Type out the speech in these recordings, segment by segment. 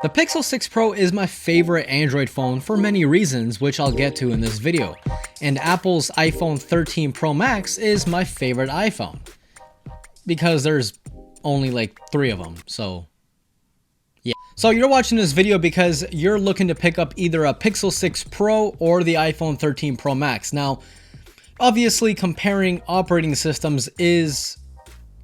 The Pixel 6 Pro is my favorite Android phone for many reasons, which I'll get to in this video. And Apple's iPhone 13 Pro Max is my favorite iPhone, because there's only like 3 of them, so yeah. So you're watching this video because you're looking to pick up either a Pixel 6 Pro or the iPhone 13 Pro Max. Now, obviously comparing operating systems is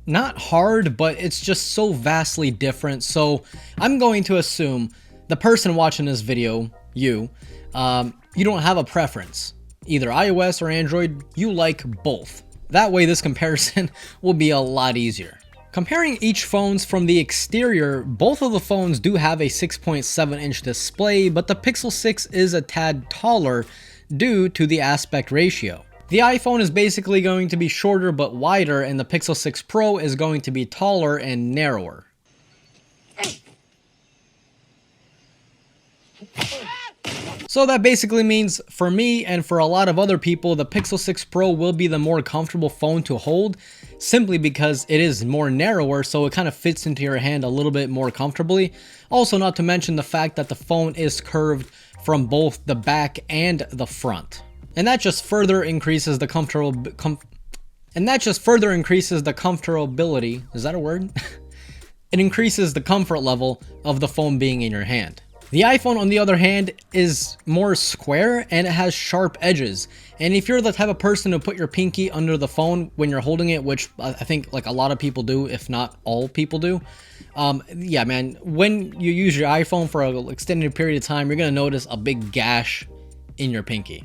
not hard, but it's just so vastly different. So I'm going to assume the person watching this video, you don't have a preference, either iOS or Android. You like both. That way this comparison will be a lot easier. Comparing each phones from the exterior, both of the phones do have a 6.7-inch display, but the Pixel 6 is a tad taller due to the aspect ratio. The iPhone is basically going to be shorter but wider, and the Pixel 6 Pro is going to be taller and narrower. So that basically means for me and for a lot of other people, the Pixel 6 Pro will be the more comfortable phone to hold, simply because it is more narrower, so it kind of fits into your hand a little bit more comfortably. Also, not to mention the fact that the phone is curved from both the back and the front. And that just further increases the comfortability. Is that a word? It increases the comfort level of the phone being in your hand. The iPhone, on the other hand, is more square and it has sharp edges. And if you're the type of person to put your pinky under the phone when you're holding it, which I think like a lot of people do, if not all people do, yeah, man, when you use your iPhone for an extended period of time, you're gonna notice a big gash in your pinky.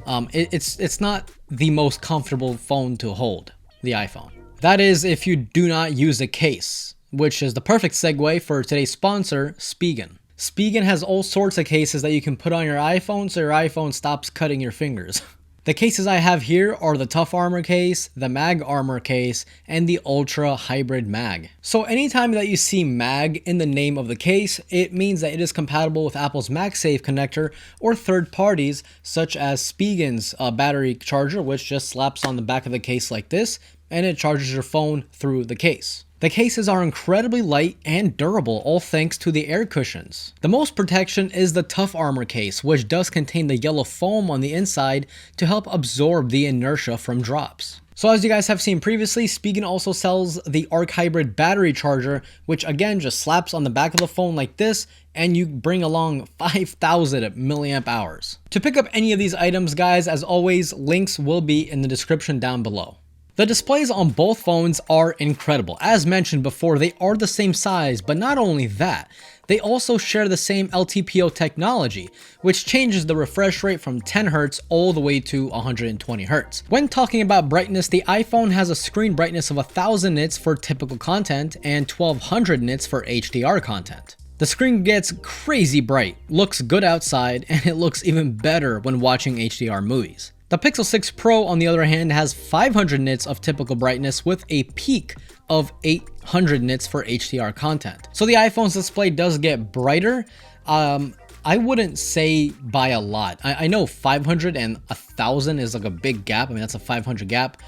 It's not the most comfortable phone to hold, the iPhone. That is if you do not use a case, which is the perfect segue for today's sponsor, Spigen. Spigen has all sorts of cases that you can put on your iPhone so your iPhone stops cutting your fingers. The cases I have here are the Tough Armor case, the Mag Armor case, and the Ultra Hybrid Mag. So anytime that you see Mag in the name of the case, it means that it is compatible with Apple's MagSafe connector or third parties such as Spigen's battery charger, which just slaps on the back of the case like this, and it charges your phone through the case. The cases are incredibly light and durable, all thanks to the air cushions. The most protection is the Tough Armor case, which does contain the yellow foam on the inside to help absorb the inertia from drops. So as you guys have seen previously, Spigen also sells the Arc Hybrid battery charger, which again just slaps on the back of the phone like this, and you bring along 5,000 milliamp hours. To pick up any of these items, guys, as always, links will be in the description down below. The displays on both phones are incredible. As mentioned before, they are the same size, but not only that, they also share the same LTPO technology, which changes the refresh rate from 10 Hz all the way to 120 Hz. When talking about brightness, the iPhone has a screen brightness of 1000 nits for typical content and 1200 nits for HDR content. The screen gets crazy bright, looks good outside, and it looks even better when watching HDR movies. The Pixel 6 Pro, on the other hand, has 500 nits of typical brightness with a peak of 800 nits for HDR content. So the iPhone's display does get brighter. I wouldn't say by a lot. I know 500 and 1000 is like a big gap. I mean, that's a 500 gap.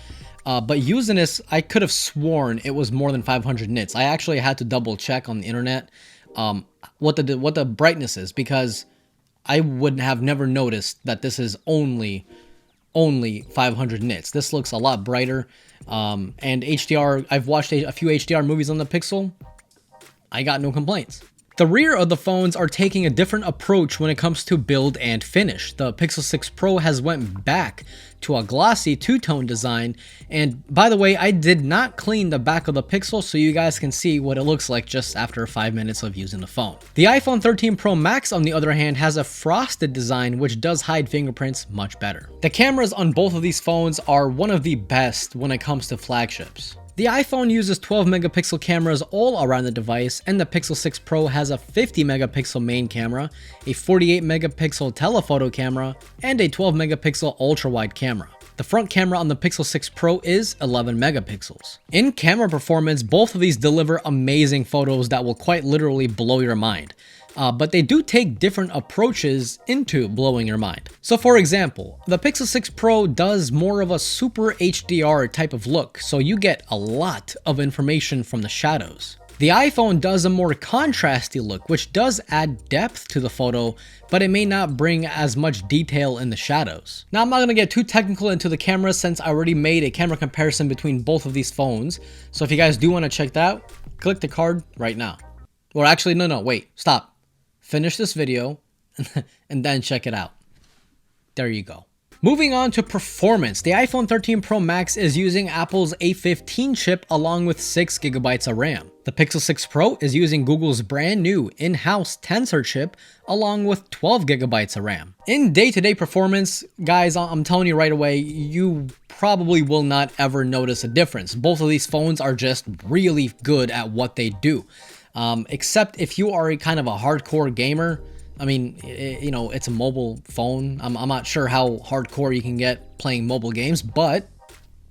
But using this, I could have sworn it was more than 500 nits. I actually had to double check on the internet what the brightness is, because I would have never noticed that this is only 500 nits. This looks a lot brighter, and HDR, I've watched a few HDR movies on the Pixel. I got no complaints. The rear of the phones are taking a different approach when it comes to build and finish. The Pixel 6 Pro has went back to a glossy two-tone design, and by the way, I did not clean the back of the Pixel so you guys can see what it looks like just after 5 minutes of using the phone. The iPhone 13 Pro Max, on the other hand, has a frosted design which does hide fingerprints much better. The cameras on both of these phones are one of the best when it comes to flagships. The iPhone uses 12 megapixel cameras all around the device, and the Pixel 6 Pro has a 50 megapixel main camera, a 48 megapixel telephoto camera, and a 12 megapixel ultra-wide camera. The front camera on the Pixel 6 Pro is 11 megapixels. In camera performance, both of these deliver amazing photos that will quite literally blow your mind. But they do take different approaches into blowing your mind. So for example, the Pixel 6 Pro does more of a super HDR type of look, so you get a lot of information from the shadows. The iPhone does a more contrasty look, which does add depth to the photo, but it may not bring as much detail in the shadows. Now, I'm not gonna get too technical into the camera since I already made a camera comparison between both of these phones. So if you guys do wanna check that out, click the card right now. Or actually, no, wait, stop. Finish this video and then check it out. There you go. Moving on to performance, the iPhone 13 Pro Max is using Apple's A15 chip along with 6 GB of RAM. The Pixel 6 Pro is using Google's brand new in-house Tensor chip along with 12 GB of RAM. In day-to-day performance, guys, I'm telling you right away, you probably will not ever notice a difference. Both of these phones are just really good at what they do. Except if you are a kind of a hardcore gamer. I mean, you know, it's a mobile phone. I'm not sure how hardcore you can get playing mobile games, but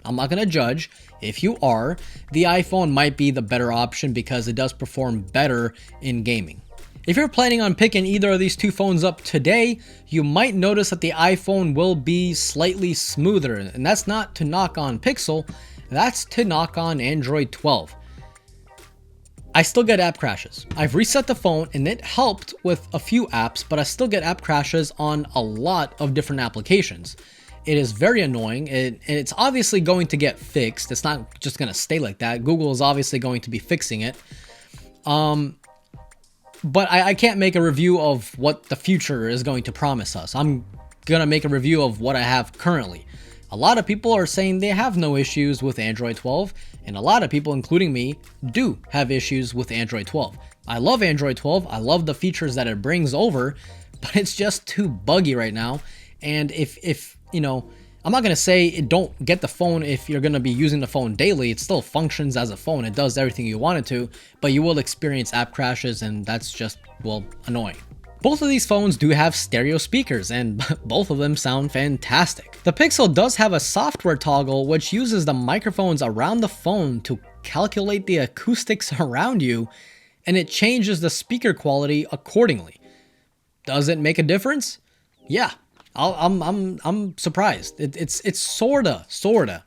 I'm not going to judge. If you are, the iPhone might be the better option because it does perform better in gaming. If you're planning on picking either of these two phones up today, you might notice that the iPhone will be slightly smoother, and that's not to knock on Pixel, that's to knock on Android 12. I still get app crashes. I've reset the phone and it helped with a few apps, but I still get app crashes on a lot of different applications. It is very annoying and it's obviously going to get fixed. It's not just going to stay like that. Google is obviously going to be fixing it. But I can't make a review of what the future is going to promise us. I'm going to make a review of what I have currently. A lot of people are saying they have no issues with Android 12, and a lot of people, including me, do have issues with Android 12. I love Android 12, I love the features that it brings over, but it's just too buggy right now. And if you know, I'm not going to say don't get the phone if you're going to be using the phone daily. It still functions as a phone, it does everything you want it to, but you will experience app crashes, and that's just, well, annoying. Both of these phones do have stereo speakers, and both of them sound fantastic. The Pixel does have a software toggle which uses the microphones around the phone to calculate the acoustics around you, and it changes the speaker quality accordingly. Does it make a difference? Yeah, I'm surprised. It's sorta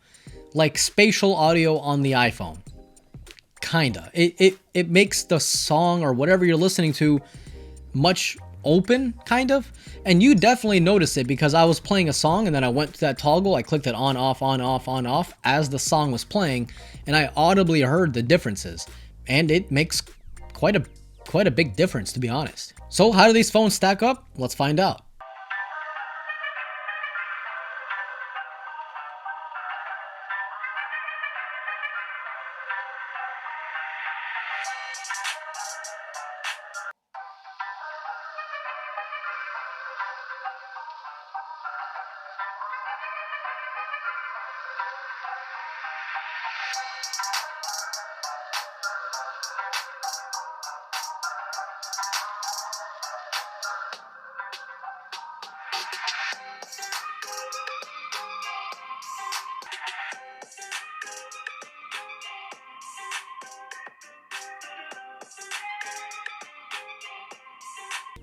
like spatial audio on the iPhone. Kinda. It makes the song or whatever you're listening to much open, kind of, and you definitely notice it because I was playing a song and then I went to that toggle, I clicked it on off as the song was playing, and I audibly heard the differences, and it makes quite a big difference, to be honest. So how do these phones stack up? Let's find out.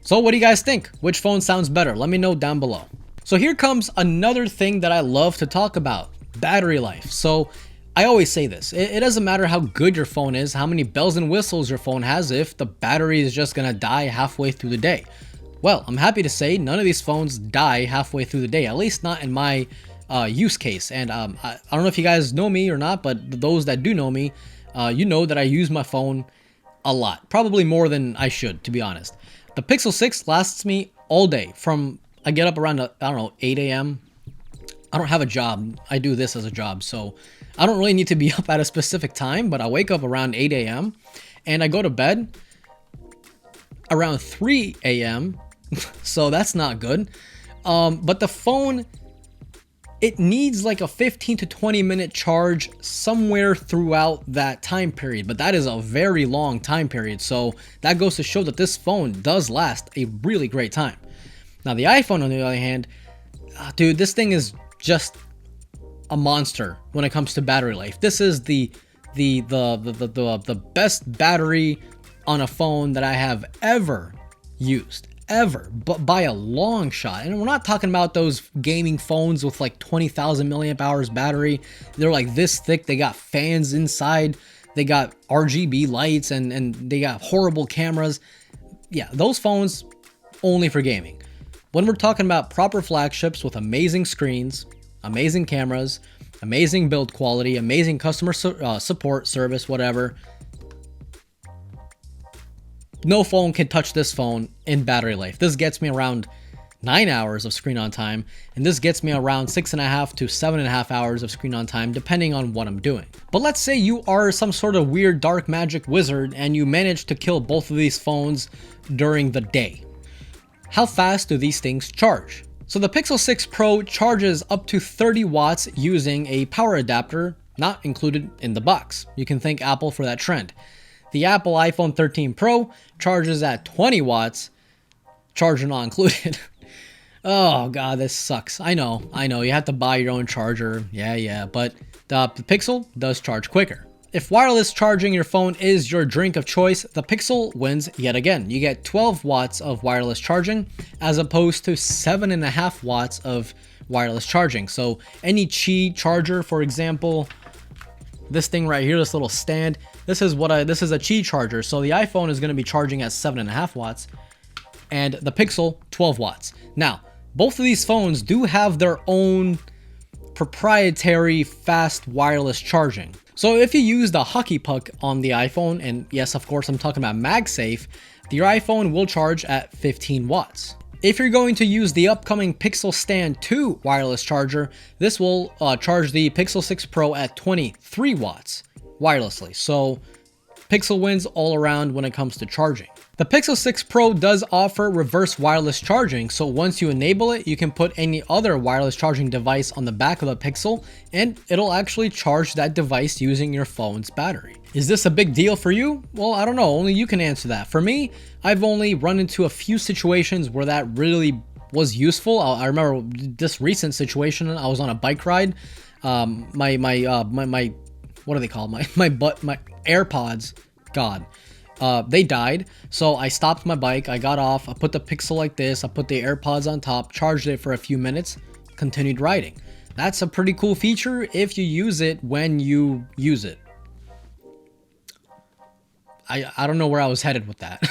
So what do you guys think? Which phone sounds better? Let me know down below. So here comes another thing that I love to talk about, battery life. So I always say this, it doesn't matter how good your phone is, how many bells and whistles your phone has, if the battery is just gonna die halfway through the day. Well, I'm happy to say none of these phones die halfway through the day, at least not in my use case. And I don't know if you guys know me or not, but those that do know me, you know that I use my phone a lot, probably more than I should, to be honest. The Pixel 6 lasts me all day. From I get up around, I don't know, 8 a.m. I don't have a job. I do this as a job, so I don't really need to be up at a specific time, but I wake up around 8 a.m. and I go to bed around 3 a.m. so that's not good. But the phone, it needs like a 15 to 20 minute charge somewhere throughout that time period, but that is a very long time period, so that goes to show that this phone does last a really great time. Now the iPhone, on the other hand, dude, this thing is just a monster when it comes to battery life. This is the best battery on a phone that I have ever used. But by a long shot. And we're not talking about those gaming phones with like 20,000 milliamp hours battery. They're like this thick, they got fans inside. they got RGB lights and they got horrible cameras. Yeah, those phones only for gaming. When we're talking about proper flagships with amazing screens, amazing cameras, amazing build quality, amazing customer support service, whatever, no phone can touch this phone in battery life. This gets me around 9 hours of screen on time, and this gets me around 6.5 to 7.5 hours of screen on time, depending on what I'm doing. But let's say you are some sort of weird dark magic wizard and you manage to kill both of these phones during the day. How fast do these things charge? So the Pixel 6 Pro charges up to 30 watts using a power adapter not included in the box. You can thank Apple for that trend. The Apple iPhone 13 Pro charges at 20 watts, charger not included. Oh god, this sucks. I know, you have to buy your own charger, yeah, but the Pixel does charge quicker. If wireless charging your phone is your drink of choice, the Pixel wins yet again. You get 12 watts of wireless charging as opposed to 7.5 watts of wireless charging. So any Qi charger, for example, this thing right here, this little stand, this is a Qi charger. So the iPhone is going to be charging at 7.5 watts and the Pixel 12 watts. Now, both of these phones do have their own proprietary fast wireless charging. So if you use the hockey puck on the iPhone, and yes, of course, I'm talking about MagSafe, your iPhone will charge at 15 watts. If you're going to use the upcoming Pixel Stand 2 wireless charger, this will charge the Pixel 6 Pro at 23 watts wirelessly. So Pixel wins all around when it comes to charging. The Pixel 6 Pro does offer reverse wireless charging, so once you enable it, you can put any other wireless charging device on the back of the Pixel, and it'll actually charge that device using your phone's battery. Is this a big deal for you? Well, I don't know, only you can answer that. For me, I've only run into a few situations where that really was useful. I remember this recent situation, I was on a bike ride. My what are they called? My AirPods, God. They died, so I stopped my bike, I got off, I put the Pixel like this, I put the AirPods on top, charged it for a few minutes, continued riding. That's a pretty cool feature if you use it when you use it. I don't know where I was headed with that.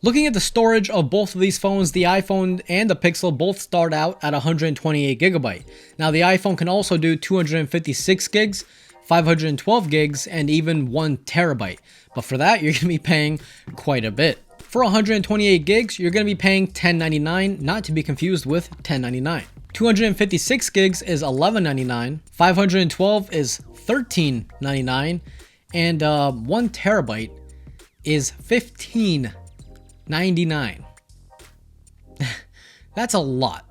Looking at the storage of both of these phones, the iPhone and the Pixel both start out at 128 gigabyte. Now the iPhone can also do 256 gigs, 512 gigs, and even 1 terabyte. But for that, you're going to be paying quite a bit. For 128 gigs, you're going to be paying $10.99, not to be confused with $10.99. 256 gigs is $11.99, 512 is $13.99, and 1 terabyte is $15.99. That's a lot.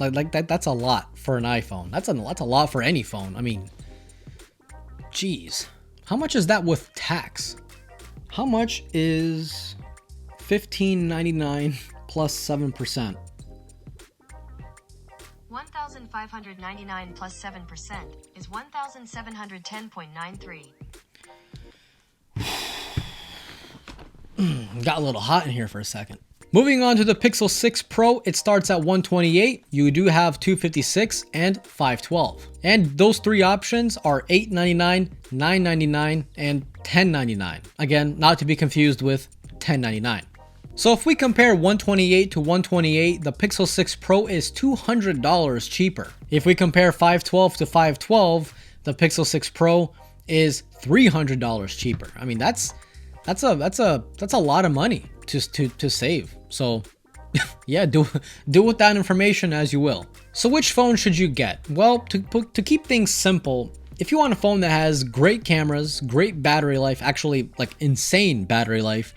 Like that's a lot for an iPhone. That's a lot for any phone. I mean, geez. How much is that with tax? How much is $15.99 plus 7%? $1,599 plus 7% is $1,710.93. Got a little hot in here for a second. Moving on to the Pixel 6 Pro, it starts at 128. You do have 256 and 512. And those three options are $899, $999, and $1099. Again, not to be confused with $1099. So if we compare 128 to 128, the Pixel 6 Pro is $200 cheaper. If we compare 512 to 512, the Pixel 6 Pro is $300 cheaper. I mean, that's a lot of money to save. So yeah, do with that information as you will. So which phone should you get? Well, to keep things simple, if you want a phone that has great cameras, great battery life, actually like insane battery life,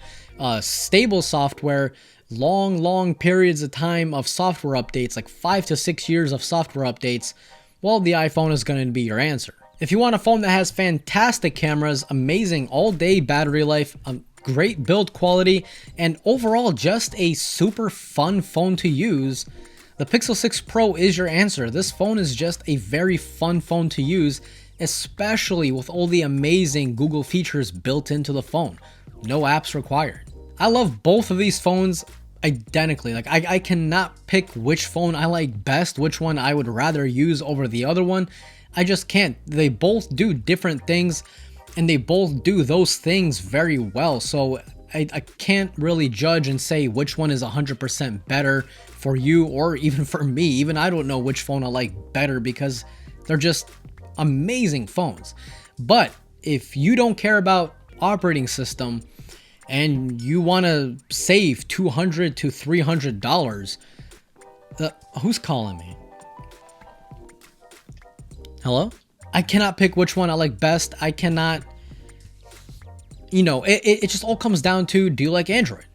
stable software, long periods of time of software updates, like 5 to 6 years of software updates, well, the iPhone is going to be your answer. If you want a phone that has fantastic cameras, amazing all-day battery life, great build quality, and overall just a super fun phone to use, the Pixel 6 Pro is your answer. This phone is just a very fun phone to use, especially with all the amazing Google features built into the phone. No apps required. I love both of these phones identically. Like I cannot pick which phone I like best, which one I would rather use over the other one. I just can't. They both do different things and they both do those things very well. So I can't really judge and say which one is 100% better for you or even for me. Even I don't know which phone I like better because they're just amazing phones. But if you don't care about operating system and you want to save $200 to $300, who's calling me? Hello? I cannot pick which one I like best. I cannot, you know, it just all comes down to, do you like Android?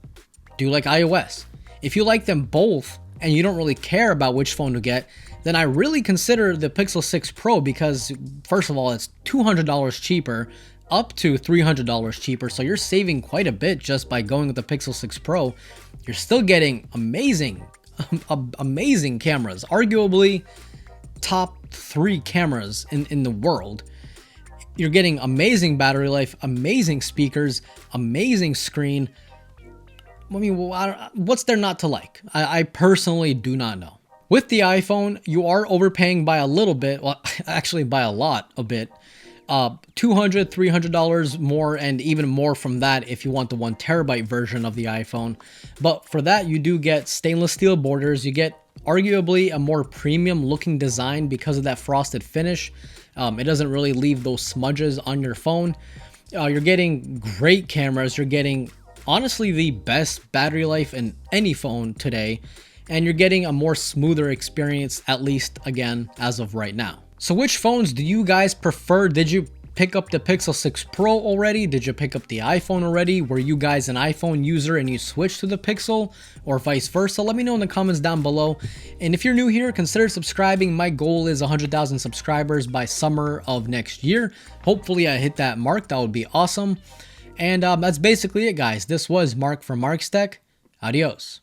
Do you like iOS? If you like them both and you don't really care about which phone to get, then I really consider the Pixel 6 Pro, because first of all, it's $200 cheaper, up to $300 cheaper. So you're saving quite a bit just by going with the Pixel 6 Pro. You're still getting amazing cameras, arguably top 3 cameras in the world. You're getting amazing battery life, amazing speakers, amazing screen. I mean, what's there not to like? I personally do not know. With the iPhone, you are overpaying by a little bit. Well, actually by a lot, a bit. $200, $300 more, and even more from that if you want the 1TB version of the iPhone. But for that, you do get stainless steel borders. You get arguably a more premium looking design because of that frosted finish. It doesn't really leave those smudges on your phone. You're getting great cameras. You're getting honestly the best battery life in any phone today, and you're getting a more smoother experience, at least again as of right now. So which phones do you guys prefer? Did you pick up the Pixel 6 Pro already? Did you pick up the iPhone already? Were you guys an iPhone user and you switched to the Pixel, or vice versa? Let me know in the comments down below. And if you're new here, consider subscribing. My goal is 100,000 subscribers by summer of next year. Hopefully I hit that mark. That would be awesome. And that's basically it, guys. This was Mark from Mark's Tech. Adios.